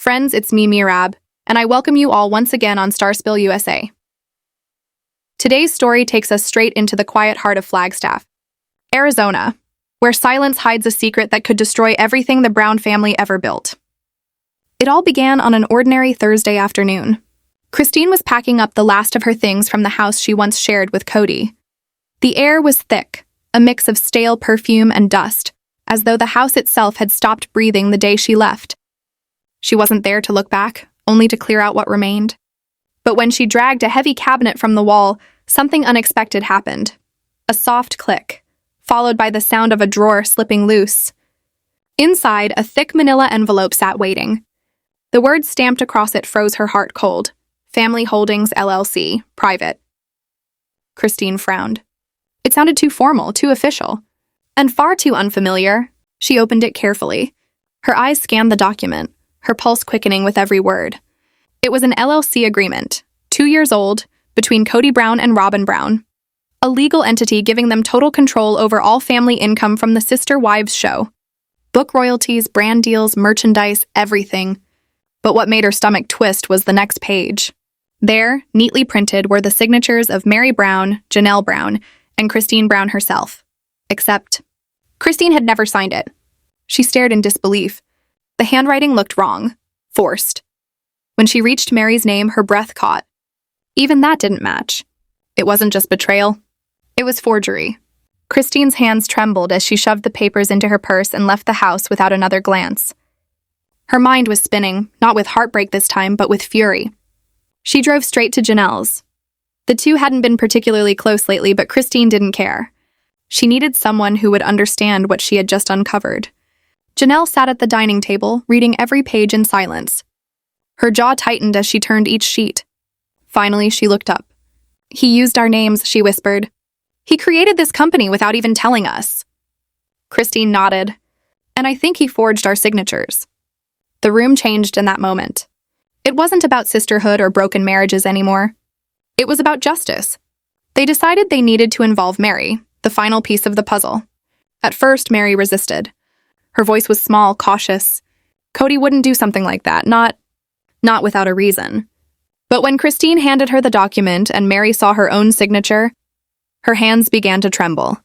Friends, it's me, Mirab, and I welcome you all once again on Starspill USA. Today's story takes us straight into the quiet heart of Flagstaff, Arizona, where silence hides a secret that could destroy everything the Brown family ever built. It all began on an ordinary Thursday afternoon. Christine was packing up the last of her things from the house she once shared with Kody. The air was thick, a mix of stale perfume and dust, as though the house itself had stopped breathing the day she left. She wasn't there to look back, only to clear out what remained. But when she dragged a heavy cabinet from the wall, something unexpected happened. A soft click, followed by the sound of a drawer slipping loose. Inside, a thick manila envelope sat waiting. The words stamped across it froze her heart cold. Family Holdings, LLC, private. Christine frowned. It sounded too formal, too official, and far too unfamiliar. She opened it carefully. Her eyes scanned the document, her pulse quickening with every word. It was an LLC agreement, 2 years old, between Kody Brown and Robyn Brown, a legal entity giving them total control over all family income from the Sister Wives show. Book royalties, brand deals, merchandise, everything. But what made her stomach twist was the next page. There, neatly printed, were the signatures of Meri Brown, Janelle Brown, and Christine Brown herself. Except, Christine had never signed it. She stared in disbelief. The handwriting looked wrong, forced. When she reached Meri's name, her breath caught. Even that didn't match. It wasn't just betrayal. It was forgery. Christine's hands trembled as she shoved the papers into her purse and left the house without another glance. Her mind was spinning, not with heartbreak this time, but with fury. She drove straight to Janelle's. The two hadn't been particularly close lately, but Christine didn't care. She needed someone who would understand what she had just uncovered. Janelle sat at the dining table, reading every page in silence. Her jaw tightened as she turned each sheet. Finally, she looked up. "He used our names," she whispered. "He created this company without even telling us." Christine nodded. "And I think he forged our signatures." The room changed in that moment. It wasn't about sisterhood or broken marriages anymore. It was about justice. They decided they needed to involve Meri, the final piece of the puzzle. At first, Meri resisted. Her voice was small, cautious. Kody wouldn't do something like that, not without a reason. But when Christine handed her the document and Meri saw her own signature, her hands began to tremble.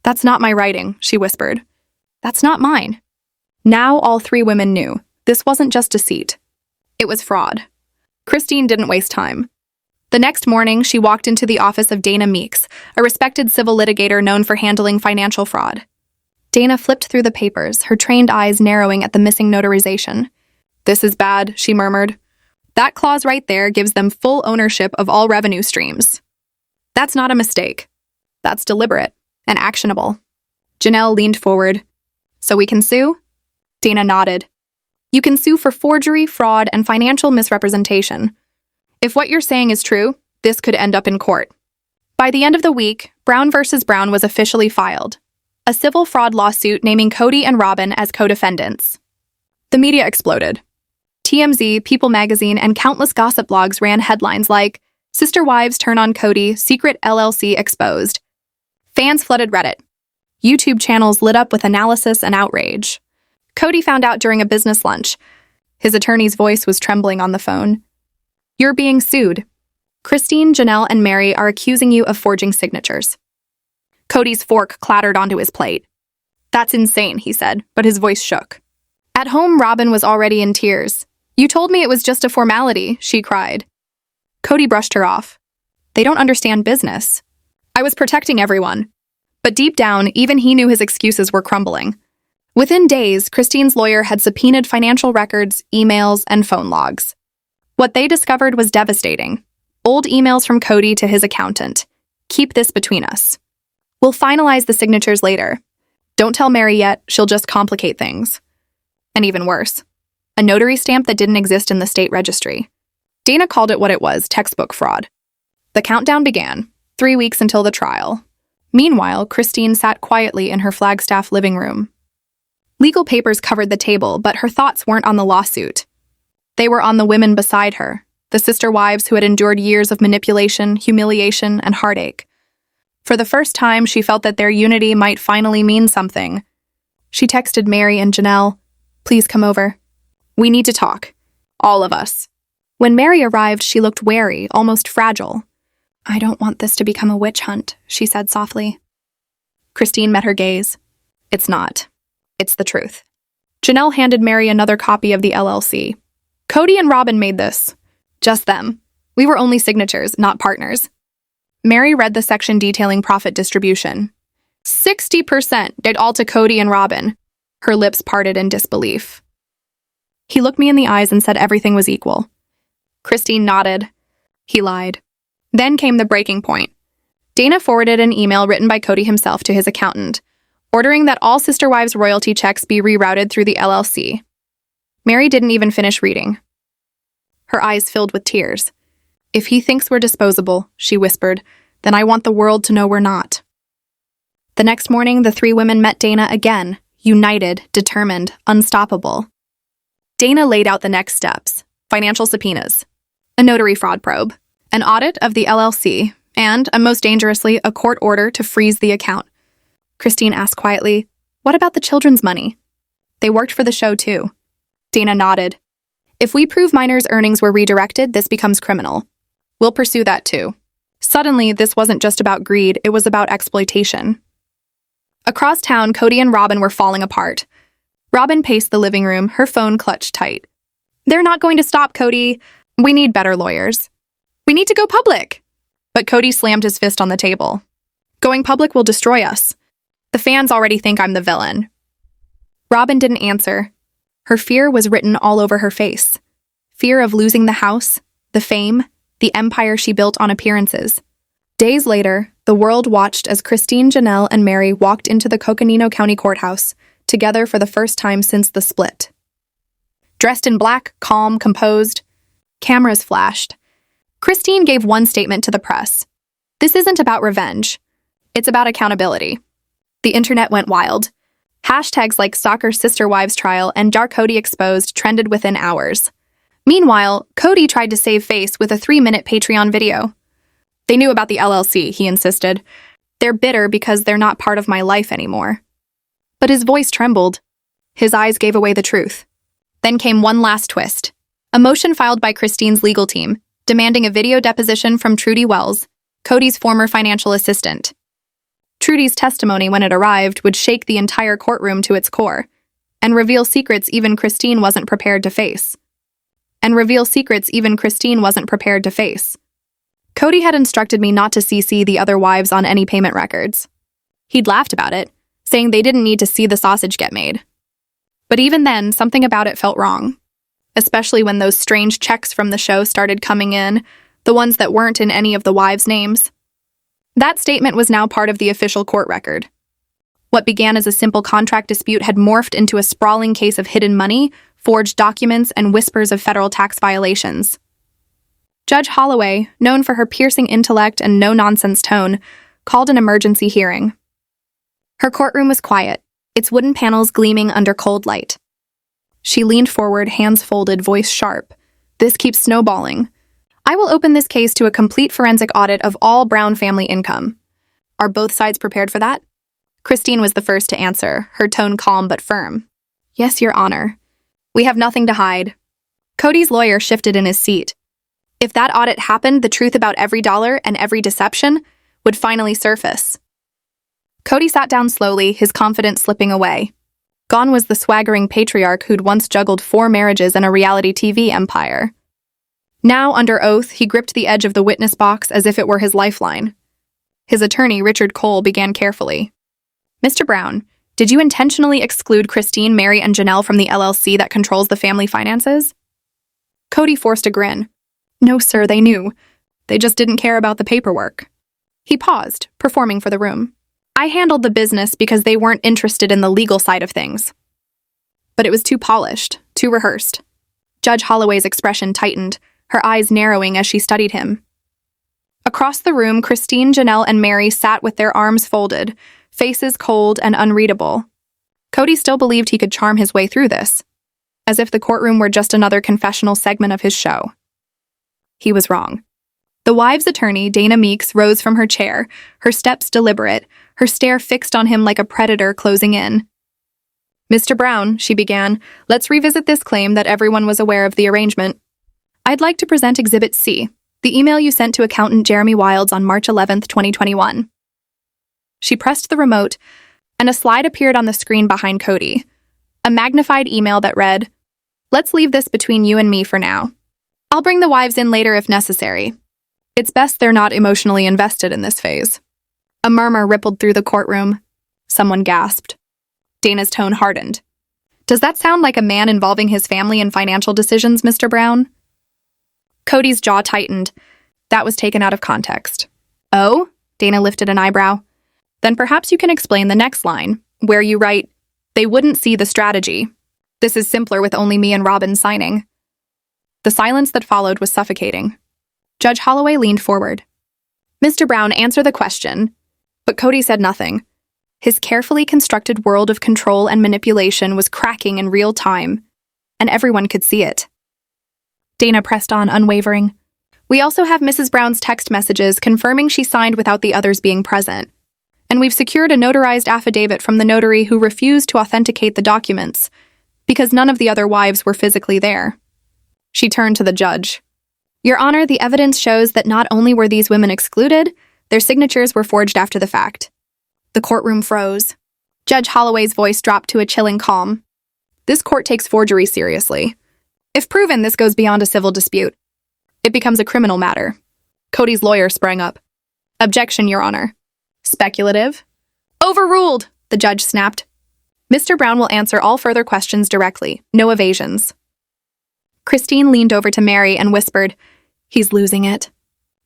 "That's not my writing," she whispered. "That's not mine." Now all three women knew. This wasn't just deceit. It was fraud. Christine didn't waste time. The next morning, she walked into the office of Dana Meeks, a respected civil litigator known for handling financial fraud. Dana flipped through the papers, her trained eyes narrowing at the missing notarization. "This is bad," she murmured. "That clause right there gives them full ownership of all revenue streams. That's not a mistake. That's deliberate and actionable." Janelle leaned forward. "So we can sue?" Dana nodded. "You can sue for forgery, fraud, and financial misrepresentation. If what you're saying is true, this could end up in court." By the end of the week, Brown versus Brown was officially filed, a civil fraud lawsuit naming Kody and Robyn as co-defendants. The media exploded. TMZ, People magazine, and countless gossip blogs ran headlines like, "Sister Wives Turn on Kody, Secret LLC Exposed." Fans flooded Reddit. YouTube channels lit up with analysis and outrage. Kody found out during a business lunch. His attorney's voice was trembling on the phone. "You're being sued. Christine, Janelle, and Meri are accusing you of forging signatures." Kody's fork clattered onto his plate. "That's insane," he said, but his voice shook. At home, Robyn was already in tears. "You told me it was just a formality," she cried. Kody brushed her off. "They don't understand business. I was protecting everyone." But deep down, even he knew his excuses were crumbling. Within days, Christine's lawyer had subpoenaed financial records, emails, and phone logs. What they discovered was devastating. Old emails from Kody to his accountant. "Keep this between us. We'll finalize the signatures later. Don't tell Meri yet, she'll just complicate things." And even worse, a notary stamp that didn't exist in the state registry. Dana called it what it was, textbook fraud. The countdown began, 3 weeks until the trial. Meanwhile, Christine sat quietly in her Flagstaff living room. Legal papers covered the table, but her thoughts weren't on the lawsuit. They were on the women beside her, the sister wives who had endured years of manipulation, humiliation, and heartache. For the first time, she felt that their unity might finally mean something. She texted Meri and Janelle, "Please come over." We need to talk. All of us. When Meri arrived, she looked wary, almost fragile. I don't want this to become a witch hunt, she said softly. Christine met her gaze. It's not. It's the truth. Janelle handed Meri another copy of the LLC. Kody and Robyn made this. Just them. We were only signatures, not partners. Meri read the section detailing profit distribution. 60% did all to Kody and Robyn. Her lips parted in disbelief. He looked me in the eyes and said everything was equal. Christine nodded. He lied. Then came the breaking point. Dana forwarded an email written by Kody himself to his accountant, ordering that all Sister Wives royalty checks be rerouted through the LLC. Meri didn't even finish reading. Her eyes filled with tears. If he thinks we're disposable, she whispered, then I want the world to know we're not. The next morning, the three women met Dana again, united, determined, unstoppable. Dana laid out the next steps: financial subpoenas, a notary fraud probe, an audit of the LLC, and, most dangerously, a court order to freeze the account. Christine asked quietly, what about the children's money? They worked for the show too. Dana nodded. If we prove minors' earnings were redirected, this becomes criminal. We'll pursue that too. Suddenly, this wasn't just about greed, it was about exploitation. Across town, Kody and Robyn were falling apart. Robyn paced the living room, her phone clutched tight. They're not going to stop, Kody. We need better lawyers. We need to go public. But Kody slammed his fist on the table. Going public will destroy us. The fans already think I'm the villain. Robyn didn't answer. Her fear was written all over her face. Fear of losing the house, the fame, the empire she built on appearances. Days later, the world watched as Christine, Janelle, and Meri walked into the Coconino County Courthouse, together for the first time since the split. Dressed in black, calm, composed, cameras flashed. Christine gave one statement to the press. This isn't about revenge. It's about accountability. The internet went wild. Hashtags like Stalker Sister Wives Trial and Jar Kody Exposed trended within hours. Meanwhile, Kody tried to save face with a 3-minute Patreon video. They knew about the LLC, he insisted. They're bitter because they're not part of my life anymore. But his voice trembled. His eyes gave away the truth. Then came one last twist. A motion filed by Christine's legal team, demanding a video deposition from Trudy Wells, Kody's former financial assistant. Trudy's testimony, when it arrived, would shake the entire courtroom to its core, and reveal secrets even Christine wasn't prepared to face. Kody had instructed me not to CC the other wives on any payment records. He'd laughed about it, saying they didn't need to see the sausage get made. But even then, something about it felt wrong, especially when those strange checks from the show started coming in, the ones that weren't in any of the wives' names. That statement was now part of the official court record. What began as a simple contract dispute had morphed into a sprawling case of hidden money, forged documents, and whispers of federal tax violations. Judge Holloway, known for her piercing intellect and no-nonsense tone, called an emergency hearing. Her courtroom was quiet, its wooden panels gleaming under cold light. She leaned forward, hands folded, voice sharp. This keeps snowballing. I will open this case to a complete forensic audit of all Brown family income. Are both sides prepared for that? Christine was the first to answer, her tone calm but firm. Yes, Your Honor. We have nothing to hide. Kody's lawyer shifted in his seat. If that audit happened, the truth about every dollar and every deception would finally surface. Kody sat down slowly, his confidence slipping away. Gone was the swaggering patriarch who'd once juggled 4 marriages and a reality TV empire. Now, under oath, he gripped the edge of the witness box as if it were his lifeline. His attorney, Richard Cole, began carefully. Mr. Brown, did you intentionally exclude Christine, Meri, and Janelle from the LLC that controls the family finances? Kody forced a grin. No, sir, they knew. They just didn't care about the paperwork. He paused, performing for the room. I handled the business because they weren't interested in the legal side of things. But it was too polished, too rehearsed. Judge Holloway's expression tightened, her eyes narrowing as she studied him. Across the room, Christine, Janelle, and Meri sat with their arms folded, faces cold and unreadable. Kody still believed he could charm his way through this, as if the courtroom were just another confessional segment of his show. He was wrong. The wives' attorney, Dana Meeks, rose from her chair, her steps deliberate, her stare fixed on him like a predator closing in. Mr. Brown, she began, let's revisit this claim that everyone was aware of the arrangement. I'd like to present Exhibit C, the email you sent to accountant Jeremy Wilds on March 11th, 2021. She pressed the remote, and a slide appeared on the screen behind Kody. A magnified email that read, let's leave this between you and me for now. I'll bring the wives in later if necessary. It's best they're not emotionally invested in this phase. A murmur rippled through the courtroom. Someone gasped. Dana's tone hardened. Does that sound like a man involving his family in financial decisions, Mr. Brown? Kody's jaw tightened. That was taken out of context. Oh? Dana lifted an eyebrow. Then perhaps you can explain the next line, where you write, they wouldn't see the strategy. This is simpler with only me and Robyn signing. The silence that followed was suffocating. Judge Holloway leaned forward. Mr. Brown, answer the question. But Kody said nothing. His carefully constructed world of control and manipulation was cracking in real time, and everyone could see it. Dana pressed on, unwavering. We also have Mrs. Brown's text messages confirming she signed without the others being present. And we've secured a notarized affidavit from the notary who refused to authenticate the documents, because none of the other wives were physically there. She turned to the judge. Your Honor, the evidence shows that not only were these women excluded, their signatures were forged after the fact. The courtroom froze. Judge Holloway's voice dropped to a chilling calm. This court takes forgery seriously. If proven, this goes beyond a civil dispute. It becomes a criminal matter. Kody's lawyer sprang up. Objection, Your Honor. Speculative? Overruled, the judge snapped. Mr. Brown will answer all further questions directly. No evasions. Christine leaned over to Meri and whispered, he's losing it.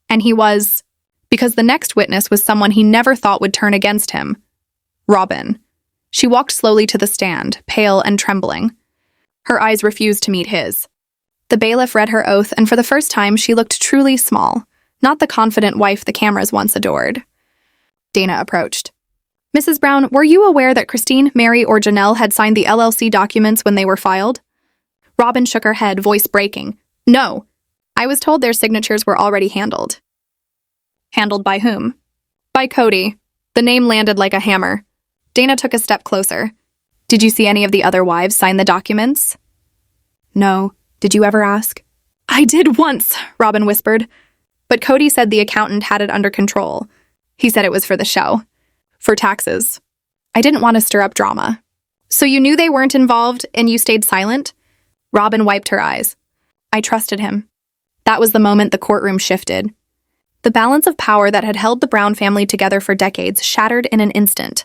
And he was, because the next witness was someone he never thought would turn against him. Robyn. She walked slowly to the stand, pale and trembling. Her eyes refused to meet his. The bailiff read her oath, and for the first time she looked truly small, not the confident wife the cameras once adored. Dana approached. Mrs. Brown, were you aware that Christine, Meri, or Janelle had signed the LLC documents when they were filed? Robyn shook her head, voice breaking. No. I was told their signatures were already handled. Handled by whom? By Kody. The name landed like a hammer. Dana took a step closer. Did you see any of the other wives sign the documents? No. Did you ever ask? I did once, Robyn whispered. But Kody said the accountant had it under control. He said it was for the show. For taxes. I didn't want to stir up drama. So you knew they weren't involved and you stayed silent? Robyn wiped her eyes. I trusted him. That was the moment the courtroom shifted. The balance of power that had held the Brown family together for decades shattered in an instant.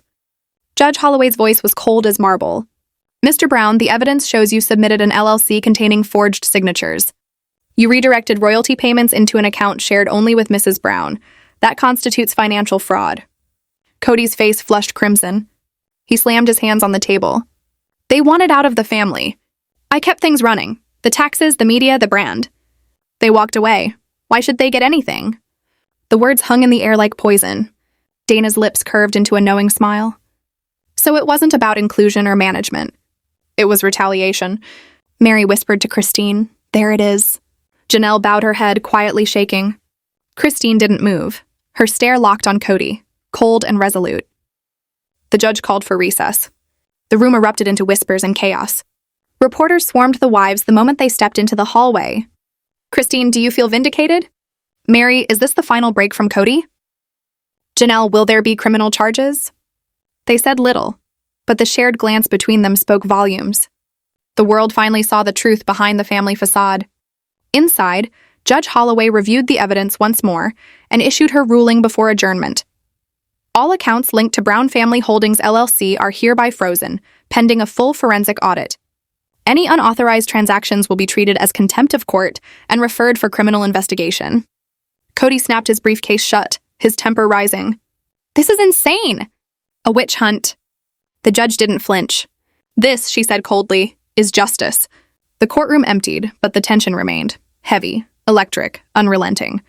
Judge Holloway's voice was cold as marble. Mr. Brown, the evidence shows you submitted an LLC containing forged signatures. You redirected royalty payments into an account shared only with Mrs. Brown. That constitutes financial fraud. Kody's face flushed crimson. He slammed his hands on the table. They wanted out of the family. I kept things running. The taxes, the media, the brand. They walked away. Why should they get anything? The words hung in the air like poison. Dana's lips curved into a knowing smile. So it wasn't about inclusion or management. It was retaliation. Meri whispered to Christine, there it is. Janelle bowed her head, quietly shaking. Christine didn't move. Her stare locked on Kody, cold and resolute. The judge called for recess. The room erupted into whispers and chaos. Reporters swarmed the wives the moment they stepped into the hallway. Christine, do you feel vindicated? Meri, is this the final break from Kody? Janelle, will there be criminal charges? They said little, but the shared glance between them spoke volumes. The world finally saw the truth behind the family facade. Inside, Judge Holloway reviewed the evidence once more and issued her ruling before adjournment. All accounts linked to Brown Family Holdings LLC are hereby frozen, pending a full forensic audit. Any unauthorized transactions will be treated as contempt of court and referred for criminal investigation. Kody snapped his briefcase shut, his temper rising. This is insane! A witch hunt. The judge didn't flinch. This, she said coldly, is justice. The courtroom emptied, but the tension remained. Heavy, electric, unrelenting.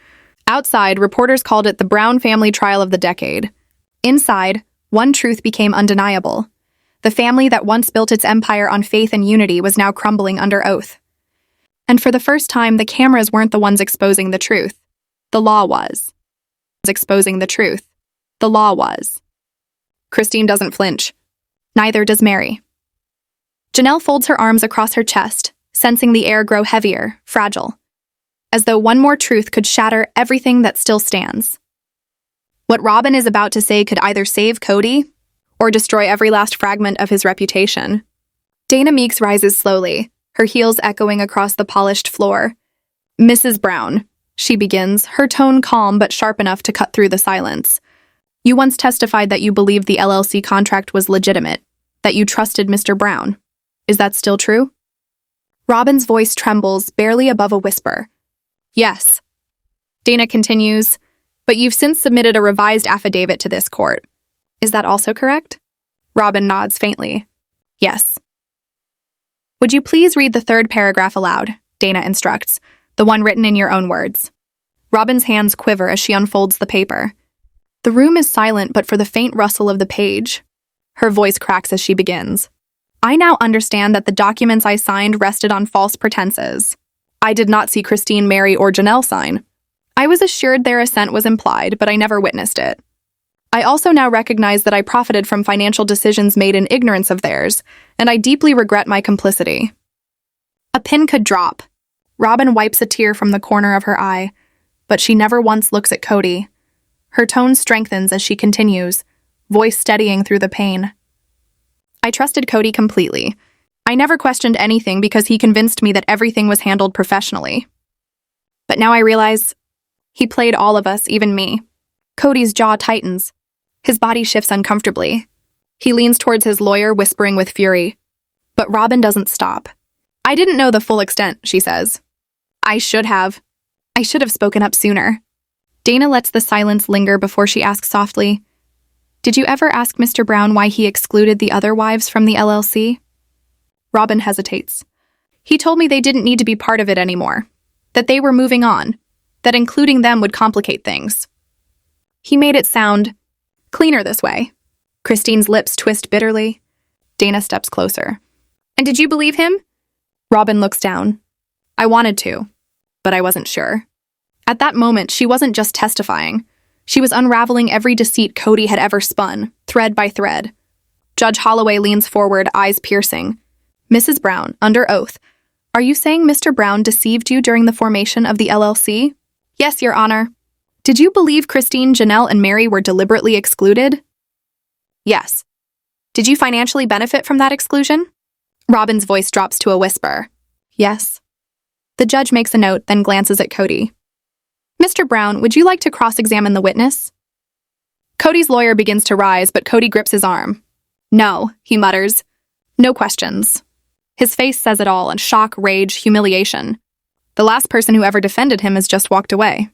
Outside, reporters called it the Brown family trial of the decade. Inside, one truth became undeniable. The family that once built its empire on faith and unity was now crumbling under oath. And for the first time, the cameras weren't the ones exposing the truth. The law was. Exposing the truth. The law was. Christine doesn't flinch. Neither does Meri. Janelle folds her arms across her chest, sensing the air grow heavier, fragile, as though one more truth could shatter everything that still stands. What Robyn is about to say could either save Kody or destroy every last fragment of his reputation. Dana Meeks rises slowly, her heels echoing across the polished floor. "Mrs. Brown," she begins, her tone calm but sharp enough to cut through the silence. "You once testified that you believed the LLC contract was legitimate, that you trusted Mr. Brown. Is that still true?" Robyn's voice trembles, barely above a whisper. "Yes." Dana continues, "But you've since submitted a revised affidavit to this court. Is that also correct?" Robyn nods faintly. "Yes." "Would you please read the third paragraph aloud?" Dana instructs, "the one written in your own words." Robyn's hands quiver as she unfolds the paper. The room is silent but for the faint rustle of the page. Her voice cracks as she begins. "I now understand that the documents I signed rested on false pretenses. I did not see Christine, Meri, or Janelle sign. I was assured their assent was implied, but I never witnessed it. I also now recognize that I profited from financial decisions made in ignorance of theirs, and I deeply regret my complicity." A pin could drop. Robyn wipes a tear from the corner of her eye, but she never once looks at Kody. Her tone strengthens as she continues, voice steadying through the pain. "I trusted Kody completely. I never questioned anything because he convinced me that everything was handled professionally. But now I realize he played all of us, even me." Kody's jaw tightens. His body shifts uncomfortably. He leans towards his lawyer, whispering with fury. But Robyn doesn't stop. "I didn't know the full extent," she says. I should have spoken up sooner." Dana lets the silence linger before she asks softly, "Did you ever ask Mr. Brown why he excluded the other wives from the LLC?" Robyn hesitates. "He told me they didn't need to be part of it anymore, that they were moving on, that including them would complicate things. He made it sound cleaner this way." Christine's lips twist bitterly. Dana steps closer. "And did you believe him?" Robyn looks down. "I wanted to, but I wasn't sure." At that moment, she wasn't just testifying. She was unraveling every deceit Kody had ever spun, thread by thread. Judge Holloway leans forward, eyes piercing. "Mrs. Brown, under oath, are you saying Mr. Brown deceived you during the formation of the LLC?" "Yes, Your Honor." "Did you believe Christine, Janelle, and Meri were deliberately excluded?" "Yes." "Did you financially benefit from that exclusion?" Robyn's voice drops to a whisper. "Yes." The judge makes a note, then glances at Kody. "Mr. Brown, would you like to cross-examine the witness?" Kody's lawyer begins to rise, but Kody grips his arm. "No," he mutters. "No questions." His face says it all, in shock, rage, humiliation. The last person who ever defended him has just walked away.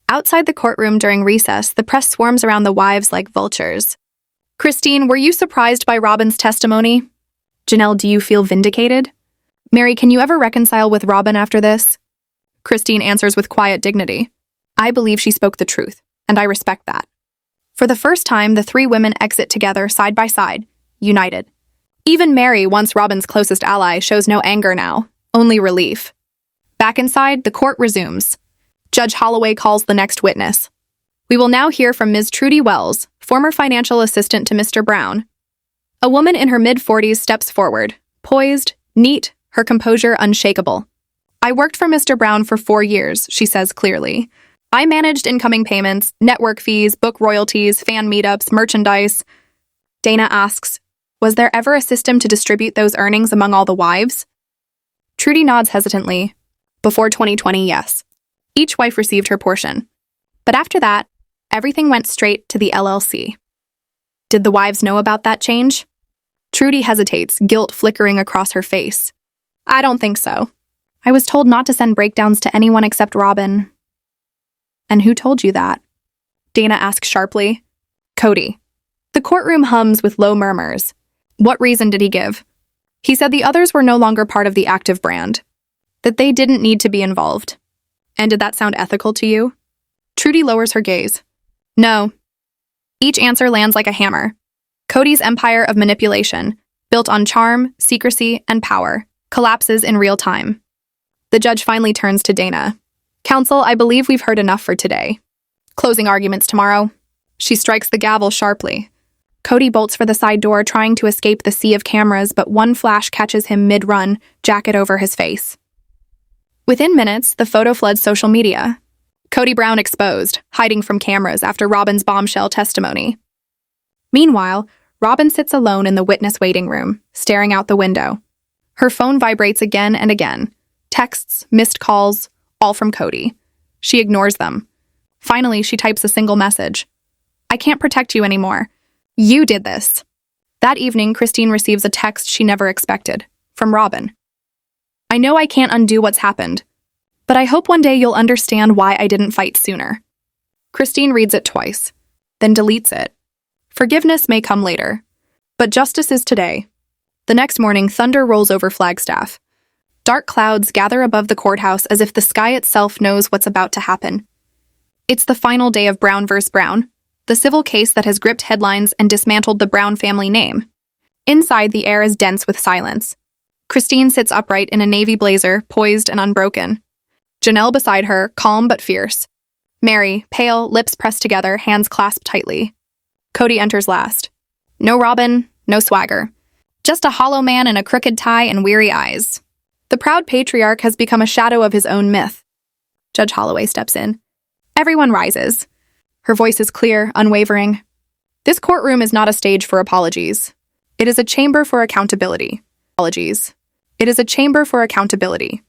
Outside the courtroom during recess, the press swarms around the wives like vultures. "Christine, were you surprised by Robyn's testimony?" "Janelle, do you feel vindicated?" "Meri, can you ever reconcile with Robyn after this?" Christine answers with quiet dignity. "I believe she spoke the truth, and I respect that." For the first time, the three women exit together, side by side, united. Even Meri, once Robyn's closest ally, shows no anger now, only relief. Back inside, the court resumes. Judge Holloway calls the next witness. We will now hear from Ms. Trudy Wells, former financial assistant to Mr. Brown. A woman in her mid-40s steps forward, poised, neat, her composure unshakable. "I worked for Mr. Brown for 4 years," she says clearly. "I managed incoming payments, network fees, book royalties, fan meetups, merchandise." Dana asks, "Was there ever a system to distribute those earnings among all the wives?" Trudy nods hesitantly. "Before 2020, yes. Each wife received her portion. But after that, everything went straight to the LLC." "Did the wives know about that change?" Trudy hesitates, guilt flickering across her face. "I don't think so. I was told not to send breakdowns to anyone except Robyn." "And who told you that?" Dana asks sharply. "Kody." The courtroom hums with low murmurs. "What reason did he give?" "He said the others were no longer part of the active brand, that they didn't need to be involved." "And did that sound ethical to you?" Trudy lowers her gaze. "No." Each answer lands like a hammer. Kody's empire of manipulation, built on charm, secrecy, and power, collapses in real time. The judge finally turns to Dana. "Counsel, I believe we've heard enough for today. Closing arguments tomorrow." She strikes the gavel sharply. Kody bolts for the side door, trying to escape the sea of cameras, but one flash catches him mid-run, jacket over his face. Within minutes, the photo floods social media. Kody Brown exposed, hiding from cameras after Robyn's bombshell testimony. Meanwhile, Robyn sits alone in the witness waiting room, staring out the window. Her phone vibrates again and again. Texts, missed calls, all from Kody. She ignores them. Finally, she types a single message. "I can't protect you anymore. You did this." That evening, Christine receives a text she never expected, from Robyn. "I know I can't undo what's happened, but I hope one day you'll understand why I didn't fight sooner." Christine reads it twice, then deletes it. Forgiveness may come later, but justice is today. The next morning, thunder rolls over Flagstaff. Dark clouds gather above the courthouse as if the sky itself knows what's about to happen. It's the final day of Brown vs. Brown, the civil case that has gripped headlines and dismantled the Brown family name. Inside, the air is dense with silence. Christine sits upright in a navy blazer, poised and unbroken. Janelle beside her, calm but fierce. Meri, pale, lips pressed together, hands clasped tightly. Kody enters last. No Robyn, no swagger. Just a hollow man in a crooked tie and weary eyes. The proud patriarch has become a shadow of his own myth. Judge Holloway steps in. Everyone rises. Her voice is clear, unwavering. This courtroom is not a stage for apologies. It is a chamber for accountability. It is a chamber for accountability.